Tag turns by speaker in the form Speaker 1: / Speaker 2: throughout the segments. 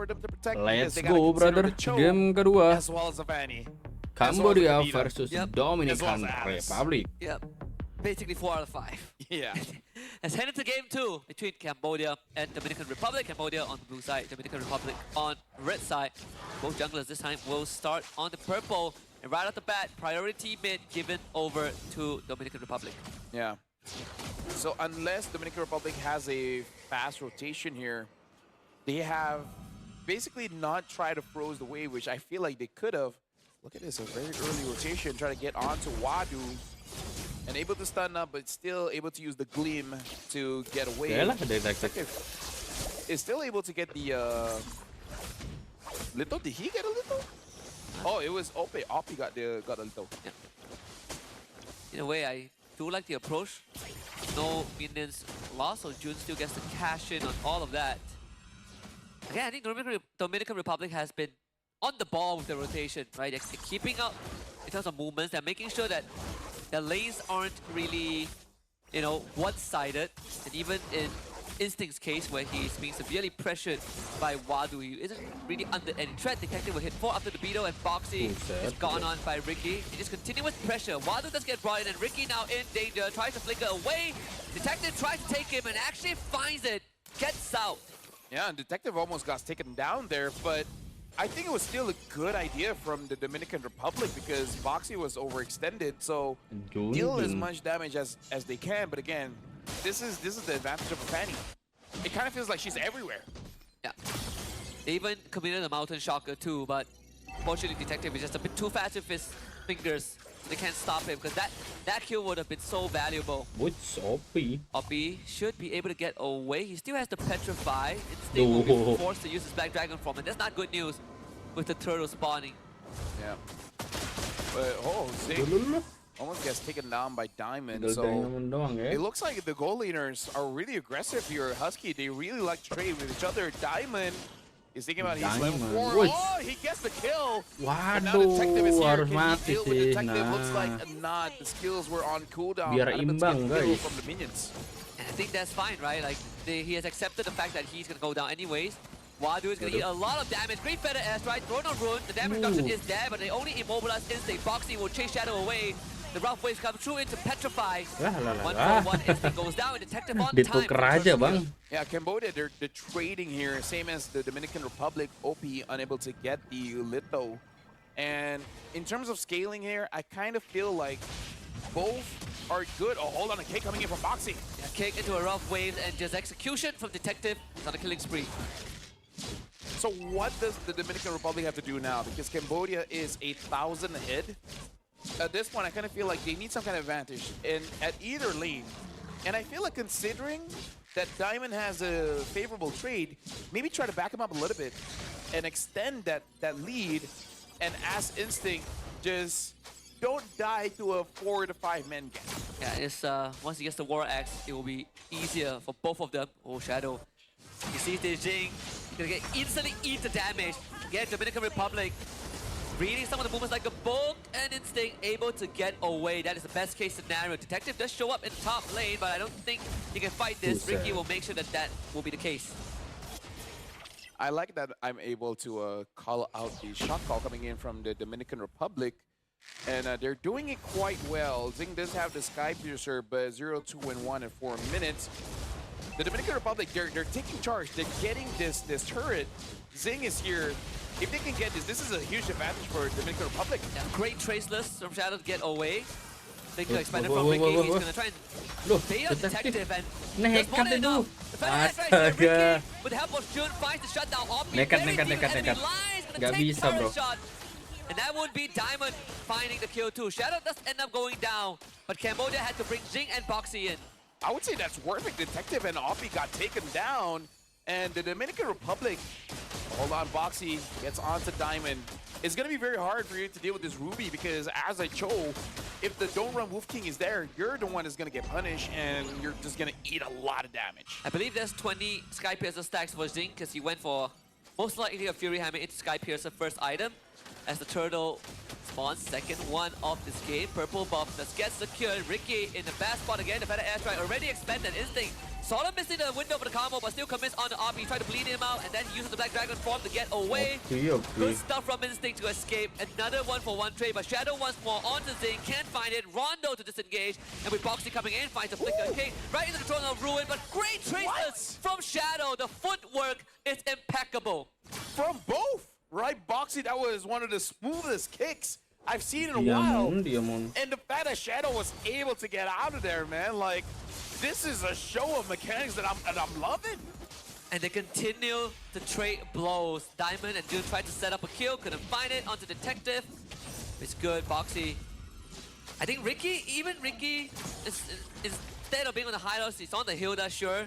Speaker 1: them to protect.
Speaker 2: Let's
Speaker 1: they gotta
Speaker 2: go,
Speaker 1: consider
Speaker 2: brother.
Speaker 1: the choke
Speaker 2: Game kedua,
Speaker 1: as well as the Fanny.
Speaker 2: Cambodia
Speaker 1: Kabel.
Speaker 2: versus
Speaker 3: Yep.
Speaker 2: Dominican
Speaker 1: As well as
Speaker 2: Republic.
Speaker 3: Yep. Basically 4 out of 5.
Speaker 1: Yeah.
Speaker 3: Let's head into game 2 between Cambodia and Dominican Republic. Cambodia on the blue side, Dominican Republic on red side. Both junglers this time will start on the purple. And right off the bat, priority mid given over to Dominican Republic.
Speaker 1: Yeah. So unless Dominican Republic has a fast rotation here, they have basically not tried to froze the wave, which I feel like they could have. Look at this, a very early rotation, trying to get onto Wadu. And able to stun up, but still able to use the Gleam to get away. Detective is still able to get the Little. Did he get a Little? Oh, it was Ope. Ope got a Little.
Speaker 3: Yeah. In a way, I do like the approach. No minions lost, so Jun still gets to cash in on all of that. Again, I think Dominican Republic has been on the ball with the rotation, right? They're keeping up in terms of movements. They're making sure that the lanes aren't really, you know, one-sided. And even in Instinct's case, where he's being severely pressured by Wadu, he isn't really under any threat. Detective will hit 4 after the beetle, and Boxy is gone on by Ricky. He just continue with pressure. Wadu does get brought in, and Ricky now in danger. Tries to flicker away. Detective tries to take him and actually finds it. Gets out.
Speaker 1: Yeah, and Detective almost got taken down there, but I think it was still a good idea from the Dominican Republic because Boxy was overextended, so deal as much damage as they can. But again, this is the advantage of Fanny. It kind of feels like she's everywhere.
Speaker 3: Yeah. They even committed a Mountain Shocker too, but fortunately Detective is just a bit too fast with his fingers, so they can't stop him because that kill would have been so valuable.
Speaker 2: What's OP?
Speaker 3: OP should be able to get away. He still has the Petrify. Instinct will be forced to use his Black Dragon form, and that's not good news with the turtle spawning.
Speaker 1: Yeah. But oh, Zing almost gets taken down by Diamond. So it looks like the goal leaders are really aggressive here. Husky, they really like to trade with each other. Diamond is thinking about his level 4. Oh, he gets the kill.
Speaker 2: Waduh,
Speaker 1: now Detective is here.
Speaker 2: harus
Speaker 1: Can he
Speaker 2: mati
Speaker 1: deal with
Speaker 2: sih.
Speaker 1: Detective?
Speaker 2: Nah,
Speaker 1: Looks like not. The skills were on cooldown.
Speaker 2: biar
Speaker 1: Unable to
Speaker 2: imbang,
Speaker 1: get kill
Speaker 2: guys.
Speaker 1: from the minions.
Speaker 3: And I think that's fine, right? Like, he has accepted the fact that he's going to go down anyways. Wadu is going to eat a lot of damage. Great Feather Airstrike, thrown on Rune. The damage reduction is there, but they only immobilize Instinct. Boxy will chase Shadow away. The rough waves come through into Petrify. 1-for-1 Instinct goes down, and Detective on time.
Speaker 2: Ditukar aja, bang.
Speaker 1: Yeah, Cambodia, they're trading here, same as the Dominican Republic. OP unable to get the Litho. And in terms of scaling here, I kind of feel like both are good. Oh, hold on, a K coming in from Boxy.
Speaker 3: Yeah, kick into a rough wave, and just execution from Detective. It's on a killing spree.
Speaker 1: So what does the Dominican Republic have to do now? Because Cambodia is 1,000 ahead. At this point, I kind of feel like they need some kind of advantage at either lane. And I feel like considering that Diamond has a favorable trade, maybe try to back him up a little bit and extend that lead. And as Instinct, just don't die to a 4 to 5 man gap.
Speaker 3: Yeah, it's once he gets the War Axe, it will be easier for both of them. Oh, Shadow. You see this Jing, he's gonna instantly eat the damage. Get Dominican Republic reading some of the movements like a book and Instinct able to get away. That is the best case scenario. Detective does show up in the top lane, but I don't think he can fight this. Ricky will make sure that will be the case.
Speaker 1: I like that I'm able to call out the shot call coming in from the Dominican Republic. And they're doing it quite well. Zing does have the Sky Piercer, but 0, 2, and 1 in 4 minutes. The Dominican Republic, they're taking charge. They're getting this turret. Zing is here. If they can get this is a huge advantage for Dominican Republic.
Speaker 3: Yeah, great traceless from Shadow to get away. They could expand it from Ricky. He's going to try and fail Detective, and there's more than enough. The Feather Airstrike here, Ricky, with the help of Jun, finds the shutdown.
Speaker 2: Nekat. Gak bisa, bro.
Speaker 3: And that would be Diamond finding the kill too. Shadow does end up going down, but Cambodia had to bring Jing and Boxy in.
Speaker 1: I would say that's worth it. Detective and Oppie got taken down, and the Dominican Republic, hold on, Boxy gets onto Diamond. It's going to be very hard for you to deal with this Ruby because as a Cho, if the Don't Run Wolf King is there, you're the one that's going to get punished and you're just going to eat a lot of damage.
Speaker 3: I believe there's 20 Sky Piercer stacks for Jing because he went for most likely a Fury Hammer into Sky Piercer first item as the turtle spawns second one of this game. Purple buff that gets secured. Ricky in the bad spot again. The Feather Airstrike already expended. Instinct Solid missing the window for the combo, but still commits on the RP, try to bleed him out, and then uses the Black Dragon form to get away. Good stuff from Instinct to escape. Another 1-for-1 trade, but Shadow once more onto Zing, can't find it. Rondo to disengage, and with Boxy coming in, finds a Flicker King right into the throne of Ruin, but great traces from Shadow. The footwork is impeccable.
Speaker 1: From both, right? Boxy, that was one of the smoothest kicks I've seen in a while. And the fact that Shadow was able to get out of there, man, like, this is a show of mechanics that I'm loving.
Speaker 3: And they continue to trade blows. Diamond and June tried to set up a kill, couldn't find it. Onto Detective. It's good, Boxy. I think Ricky, is instead of being on the hideouts, he's on the Hilda, sure.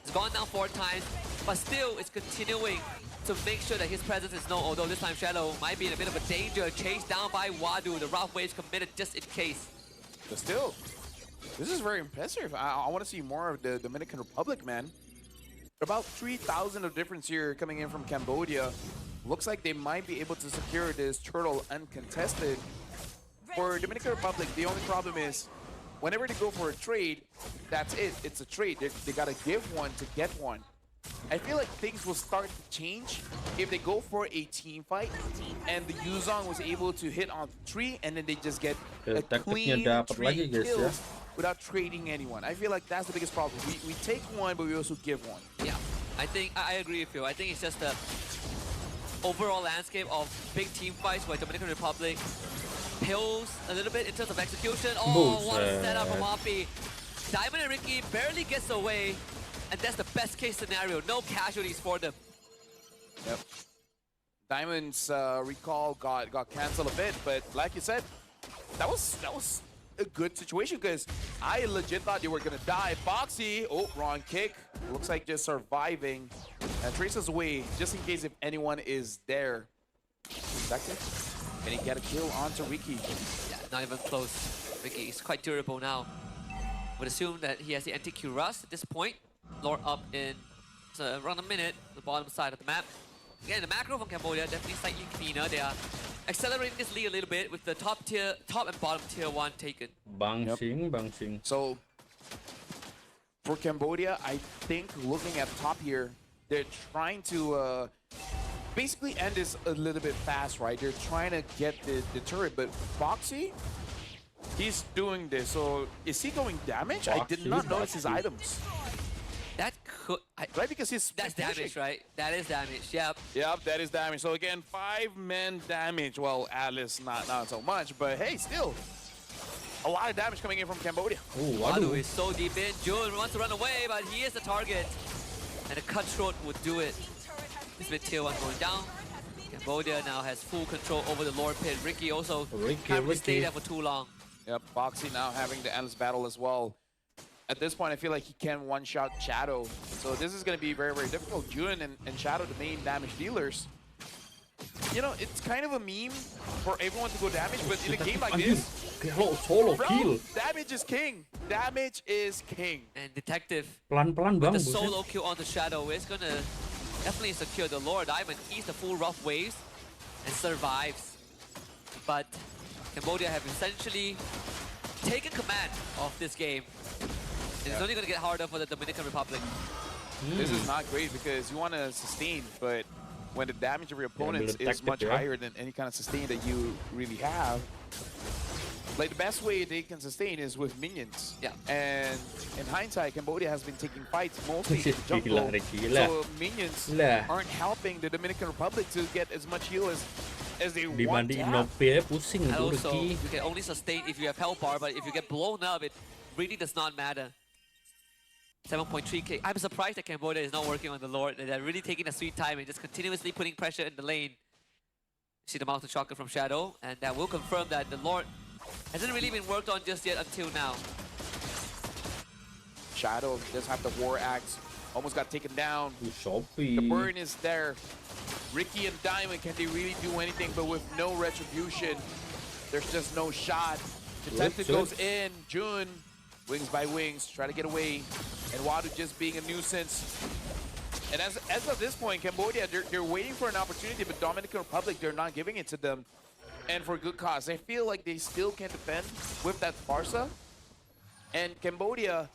Speaker 3: He's gone down 4 times, but still is continuing to make sure that his presence is known, although this time Shadow might be in a bit of a danger. Chased down by Wadu, the rough waves committed just in case.
Speaker 1: But still, this is very impressive. I want to see more of the Dominican Republic, man. About 3,000 of difference here coming in from Cambodia. Looks like they might be able to secure this turtle uncontested. For Dominican Republic, the only problem is whenever they go for a trade, that's it. It's a trade. They got to give one to get one. I feel like things will start to change if they go for a team fight and the Yuzong was able to hit on 3 and then they just get a clean 3 kills without trading anyone. I feel like that's the biggest problem. We take one, but we also give one.
Speaker 3: Yeah, I think I agree with you. I think it's just the overall landscape of big team fights where Dominican Republic pills a little bit in terms of execution. Oh, what a setup from RP. Diamond and Ricky barely gets away, and that's the best case scenario. No casualties for them.
Speaker 1: Yep. Diamond's recall got canceled a bit, but like you said, that was a good situation because I legit thought they were gonna die. Boxy, oh, wrong kick. Looks like just surviving and traces away just in case if anyone is there. Second, can he get a kill onto Ricky?
Speaker 3: Yeah, not even close. Ricky is quite durable now. Would assume that he has the anti-Q Rust at this point. Lord up in around a minute, the bottom side of the map. Again, the macro from Cambodia definitely slightly cleaner. They are accelerating this lead a little bit with the top and bottom tier 1 taken.
Speaker 2: Bang.
Speaker 1: So for Cambodia, I think looking at top here, they're trying to basically end this a little bit fast, right? They're trying to get the turret, but Boxy, he's doing this. So is he going damage? I did not notice his items.
Speaker 3: That could...
Speaker 1: right, because that's
Speaker 3: damage, right? That is damage, yep.
Speaker 1: Yep, that is damage. So again, 5-man damage. Well, Atlas, not so much, but hey, still. A lot of damage coming in from Cambodia.
Speaker 2: Ooh,
Speaker 3: Wadu is so deep in. Jun wants to run away, but he is the target. And a cutthroat would do it. This bit tier 1 going down. Cambodia now has full control over the Lord Pit. Ricky also can't really stay there for too long.
Speaker 1: Yep, Boxy now having the endless battle as well. At this point, I feel like he can one-shot Shadow. So this is going to be very, very difficult. Jun and Shadow, the main damage dealers. You know, it's kind of a meme for everyone to go damage, but in a game like this,
Speaker 2: solo kill.
Speaker 1: Damage is king. Damage is king.
Speaker 3: And Detective,
Speaker 2: Pelan-pelan
Speaker 3: with
Speaker 2: bang.
Speaker 3: the solo kill on the Shadow, is going to definitely secure the Lord. Diamond eats the full rough waves and survives. But Cambodia have essentially taken command of this game. It's only going to get harder for the Dominican Republic.
Speaker 1: This is not great because you want to sustain, but when the damage of your opponents is much higher than any kind of sustain that you really have, like the best way they can sustain is with minions.
Speaker 3: Yeah.
Speaker 1: And in hindsight, Cambodia has been taking fights mostly in the jungle, so minions aren't helping the Dominican Republic to get as much heal as they want to have.
Speaker 3: And also, you can only sustain if you have health bar, but if you get blown up, it really does not matter. 7.3k. I'm surprised that Cambodia is not working on the Lord. They're really taking a sweet time and just continuously putting pressure in the lane. See the Mountain Shocker from Shadow, and that will confirm that the Lord hasn't really been worked on just yet until now.
Speaker 1: Shadow just have the War Axe. Almost got taken down. The burn is there. Ricky and Diamond, can they really do anything? But with no retribution, there's just no shot. Detective goes in. Jun, wings by wings, try to get away. And Wadu just being a nuisance. And as of this point, Cambodia, they're waiting for an opportunity, but Dominican Republic, they're not giving it to them. And for good cause. I feel like they still can defend with that Farsa. And Cambodia,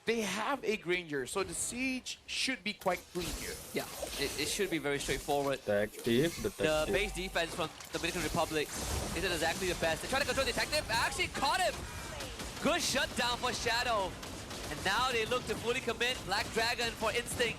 Speaker 1: they have a Granger, so the siege should be quite clean here.
Speaker 3: Yeah, it should be very straightforward.
Speaker 2: Detective,
Speaker 3: The
Speaker 2: detective.
Speaker 3: base defense from Dominican Republic isn't exactly the best. They try to control Detective, actually caught him. Good shutdown for Shadow. And now they look to fully commit Black Dragon for Instinct,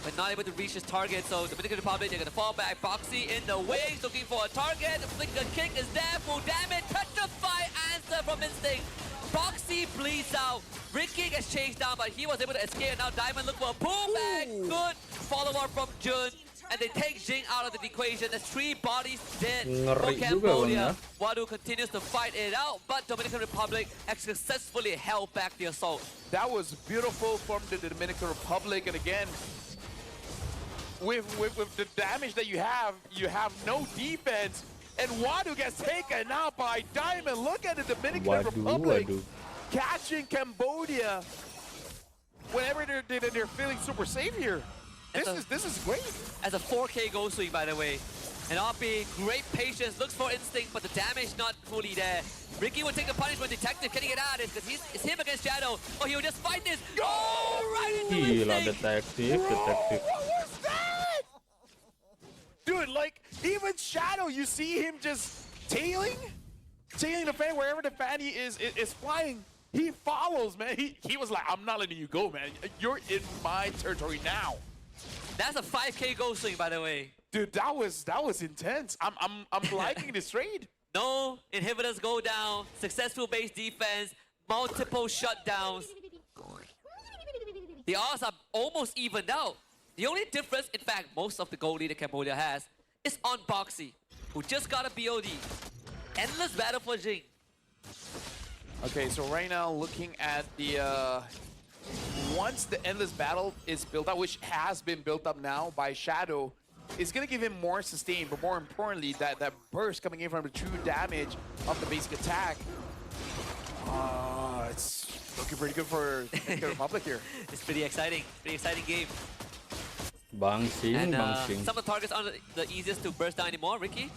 Speaker 3: but not able to reach his target. So Dominican Republic, they're gonna fall back. Boxy in the wings, looking for a target. The flicker kick is there, full damage. Petrify answer from Instinct. Boxy bleeds out. Ricky gets chased down, but he was able to escape. And now Diamond look for a pullback. Good follow-up from Jun. And they take Jing out of the equation. There's 3 bodies dead for
Speaker 2: Ngeri juga,
Speaker 3: Cambodia.
Speaker 2: Bang,
Speaker 3: Wadu continues to fight it out, but Dominican Republic has successfully held back the assault.
Speaker 1: That was beautiful from the Dominican Republic, and again, with the damage that you have no defense, and Wadu gets taken out by Diamond. Look at the Dominican Republic catching Cambodia whenever they're feeling super safe here. This is great.
Speaker 3: As a 4K goal swing, by the way. And RP, great patience, looks for Instinct, but the damage not fully there. Ricky will take the punishment. Detective, can he get out of this? Because it's him against Shadow. Oh, he'll just fight this. Oh, right into
Speaker 2: Gila,
Speaker 3: Instinct.
Speaker 2: detective, detective.
Speaker 1: What was that? Dude, like, even Shadow, you see him just tailing the Fanny wherever the Fanny is flying. He follows, man. He was like, I'm not letting you go, man. You're in my territory now.
Speaker 3: That's a 5K goal swing, by the way.
Speaker 1: Dude, that was intense. I'm liking this trade.
Speaker 3: No inhibitors go down, successful base defense, multiple shutdowns. The odds are almost evened out. The only difference, in fact, most of the goal lead that Cambodia has is on Boxy, who just got a BOD. Endless battle for Jing.
Speaker 1: Okay, so right now looking at the once the endless battle is built up, which has been built up now by Shadow, it's gonna give him more sustain, but more importantly, that burst coming in from the true damage of the basic attack. It's looking pretty good for the Republic here.
Speaker 3: It's pretty exciting game.
Speaker 2: Bangsing,
Speaker 3: And
Speaker 2: bangsing.
Speaker 3: some of the targets aren't the easiest to burst down anymore. Ricky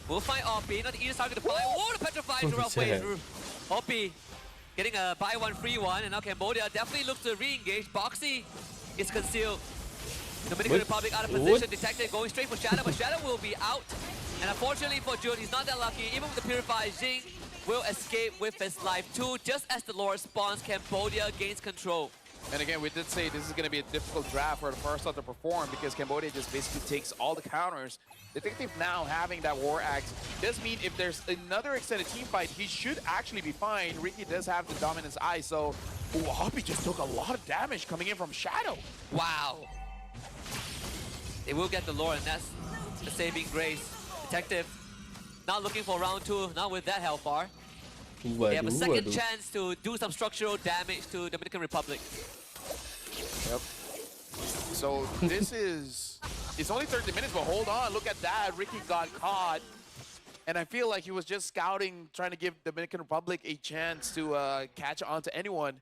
Speaker 3: will find OP, not the easiest target to find. Oh, the petrified to rough way through. OP getting a buy one, free one, and now Cambodia definitely looks to re-engage. Boxy is concealed. Dominican Republic out of position. Detective going straight for Shadow, but Shadow will be out. And unfortunately for Jun, he's not that lucky. Even with the Purified, Jing will escape with his life too. Just as the Lord spawns, Cambodia gains control.
Speaker 1: And again, we did say this is going to be a difficult draft for the first to perform because Cambodia just basically takes all the counters. Detective now having that War Axe does mean if there's another extended team fight, he should actually be fine. Ricky does have the Dominance Eye, so Hoppy just took a lot of damage coming in from Shadow.
Speaker 3: Wow. They will get the Lord, and that's the saving grace. Detective not looking for round 2, not with that health bar. They have a second chance to do some structural damage to Dominican Republic.
Speaker 1: Yep. So this is... It's only 30 minutes, but hold on. Look at that. Ricky got caught. And I feel like he was just scouting, trying to give Dominican Republic a chance to catch on to anyone.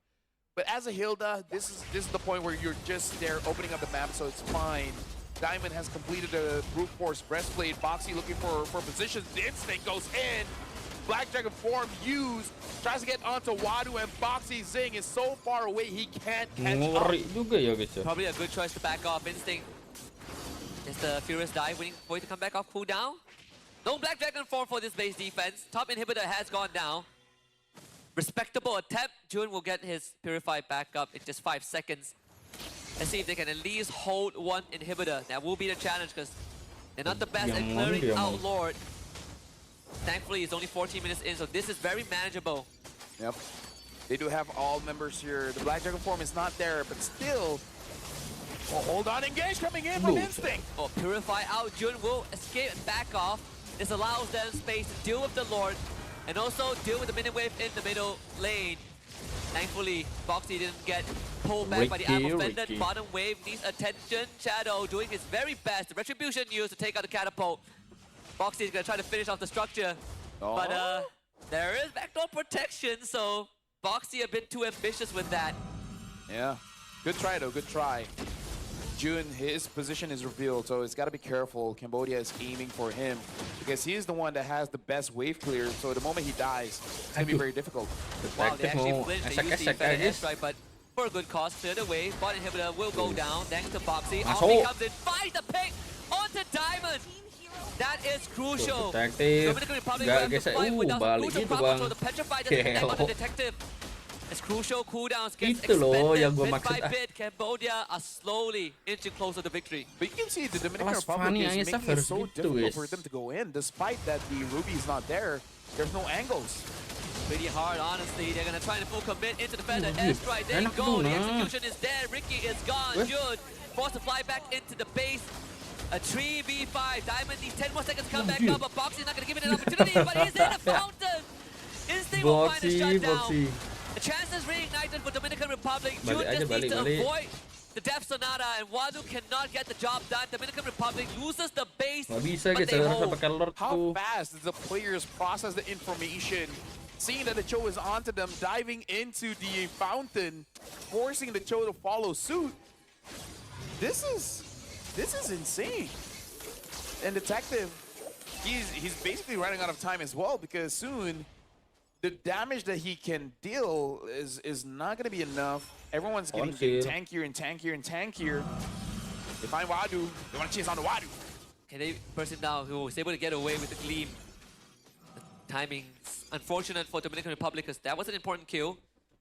Speaker 1: But as a Hilda, this is the point where you're just there opening up the map, so it's fine. Diamond has completed a brute force breastplate. Boxy looking for positions. The instinct goes in. Black Dragon form used. Tries to get onto Wadu, and Boxy Zing is so far away he can't catch up.
Speaker 2: Juga ya guys ya.
Speaker 3: Probably a good choice to back off. Instinct is the Furious Dive waiting for it to come back off cooldown. No Black Dragon form for this base defense. Top inhibitor has gone down. Respectable attempt. Jun will get his Purified back up in just 5 seconds. Let's see if they can at least hold one inhibitor. That will be the challenge because they're not the best at clearing out Lord. Thankfully, it's only 14 minutes in, so this is very manageable.
Speaker 1: Yep. They do have all members here. The Black Dragon form is not there, but still. Oh, hold on, engage coming in from Instinct.
Speaker 3: Oh, Purify out. Jun will escape and back off. This allows them space to deal with the Lord and also deal with the mini wave in the middle lane. Thankfully, Boxy didn't get pulled back by the Apple Fendant. Bottom wave needs attention. Shadow doing his very best. The Retribution used to take out the catapult. Boxy is going to try to finish off the structure. But there is backdoor protection, so Boxy a bit too ambitious with that.
Speaker 1: Yeah. Good try, though. Good try. Jun, his position is revealed, so it's got to be careful. Cambodia is aiming for him because he is the one that has the best wave clear. So the moment he dies, it's going to be very difficult.
Speaker 3: Wow, they actually flinched. They used the airstrike, but for a good cause. Clear the way. Bot inhibitor will go down thanks to Boxy.
Speaker 2: Masuk.
Speaker 3: Omni comes in, finds the pick onto Diamond. That is crucial.
Speaker 2: Detektif.
Speaker 3: Dominican Republic
Speaker 2: Gak
Speaker 3: will have to
Speaker 2: gesek.
Speaker 3: fight without
Speaker 2: Balik
Speaker 3: crucial
Speaker 2: gitu
Speaker 3: power
Speaker 2: bang.
Speaker 3: control. The petrified doesn't connect on the
Speaker 2: Keo.
Speaker 3: detective. As crucial cooldowns gets
Speaker 2: Itu loh
Speaker 3: expended
Speaker 2: yang gua
Speaker 3: bit
Speaker 2: maksud,
Speaker 3: by
Speaker 2: ah.
Speaker 3: bit, Cambodia are slowly inching closer to victory.
Speaker 1: But you can see the Dominican
Speaker 2: Kelas
Speaker 1: Republic
Speaker 2: Fanny
Speaker 1: is
Speaker 2: aja
Speaker 1: making it
Speaker 2: harus
Speaker 1: so
Speaker 2: gitu,
Speaker 1: difficult
Speaker 2: guys.
Speaker 1: for them to go in, despite that the Ruby is not there. There's no angles.
Speaker 3: Pretty hard, honestly. They're gonna try to full commit into the feather
Speaker 2: Iya,
Speaker 3: airstrike. There you
Speaker 2: enak
Speaker 3: go.
Speaker 2: tuh,
Speaker 3: The
Speaker 2: nah.
Speaker 3: execution is there. Ricky is gone.
Speaker 2: Weh.
Speaker 3: Jun forced to fly back into the base. A 3v5. Diamond needs 10 more seconds to come back
Speaker 2: Iya.
Speaker 3: up, but Boxy's not gonna give it an opportunity. But he's in the fountain. Instinct will find a
Speaker 2: Boxy,
Speaker 3: shutdown.
Speaker 2: Boxy.
Speaker 3: The chances reignited for Dominican Republic. Jun
Speaker 2: Balik aja,
Speaker 3: just needs to
Speaker 2: balik.
Speaker 3: avoid the Death Sonata, and Wadu cannot get the job done. Dominican Republic loses the base,
Speaker 2: Gak bisa
Speaker 3: but
Speaker 2: guys,
Speaker 3: they
Speaker 2: harus
Speaker 3: hold.
Speaker 2: pakai Lord
Speaker 1: How
Speaker 2: tuh.
Speaker 1: fast does the players process the information? Seeing that the Cho is onto them, diving into the fountain, forcing the Cho to follow suit. This is insane. And Detective, he's basically running out of time as well, because soon the damage that he can deal is not going to be enough. Everyone's getting tankier and tankier and tankier. They find Wadu. They want to chase on the Wadu.
Speaker 3: Okay, they burst him down. He was able to get away with the gleam. The timing, unfortunate for Dominican Republic, because that was an important kill.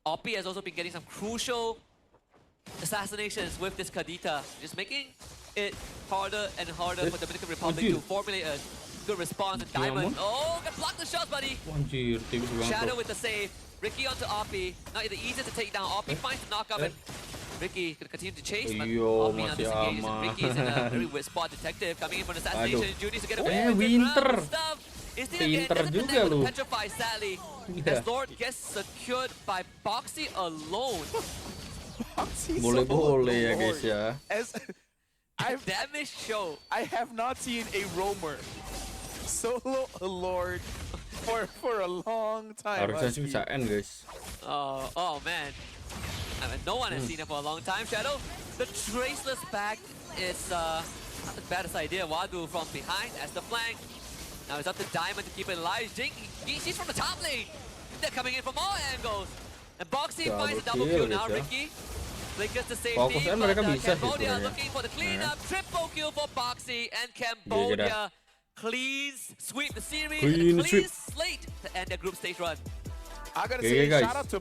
Speaker 3: Oppie has also been getting some crucial assassinations with this Kadita, just making it harder and harder for Dominican Republic to formulate a good response. And Diamond, oh, can block the shots, buddy.
Speaker 2: Anjir, tipis banget
Speaker 3: Shadow
Speaker 2: tuh.
Speaker 3: with the save. Ricky onto Oppie. Not the easiest to take down. Oppie finds the knockup, and Ricky gonna continue to chase. But
Speaker 2: Iyo,
Speaker 3: Oppie now
Speaker 2: masih
Speaker 3: disengages, and
Speaker 2: aman.
Speaker 3: Ricky's in a very weird spot. Detective coming in for an assassination.
Speaker 2: Aduh.
Speaker 3: Judy to get away with
Speaker 2: Winter.
Speaker 3: it. Stuff. Instinct again
Speaker 2: Pinter
Speaker 3: doesn't
Speaker 2: juga
Speaker 3: connect with
Speaker 2: lu.
Speaker 3: the Petrify, sadly.
Speaker 2: Iya.
Speaker 3: As Lord gets secured by Boxy alone.
Speaker 1: Boxy's
Speaker 2: Boleh-boleh ya
Speaker 1: solo
Speaker 2: guys
Speaker 1: Lord.
Speaker 2: ya.
Speaker 1: As
Speaker 3: Damage show.
Speaker 1: I have not seen a roamer solo a Lord for a long time.
Speaker 2: Harusnya sih
Speaker 1: Husky.
Speaker 2: bisa end guys.
Speaker 3: Oh man. I mean, no one has seen it for a long time. Shadow, the traceless back is not the baddest idea. Wadu from behind as the flank. Now it's up to Diamond to keep it alive. Jing, she's from the top lane. They're coming in from all angles. And Boxy finds a double kill now.
Speaker 2: ya.
Speaker 3: Ricky flickers to safety,
Speaker 2: Fokusnya
Speaker 3: but
Speaker 2: mereka bisa sih
Speaker 3: Cambodia
Speaker 2: sebenarnya.
Speaker 3: looking for the cleanup. Triple kill for Boxy, and
Speaker 2: Iya,
Speaker 3: Cambodia cleans sweep the series
Speaker 2: Clean
Speaker 3: and a clean
Speaker 2: sweep.
Speaker 3: slate to end their group stage run.
Speaker 1: I gotta
Speaker 2: Okay,
Speaker 1: say,
Speaker 2: guys.
Speaker 1: shout out to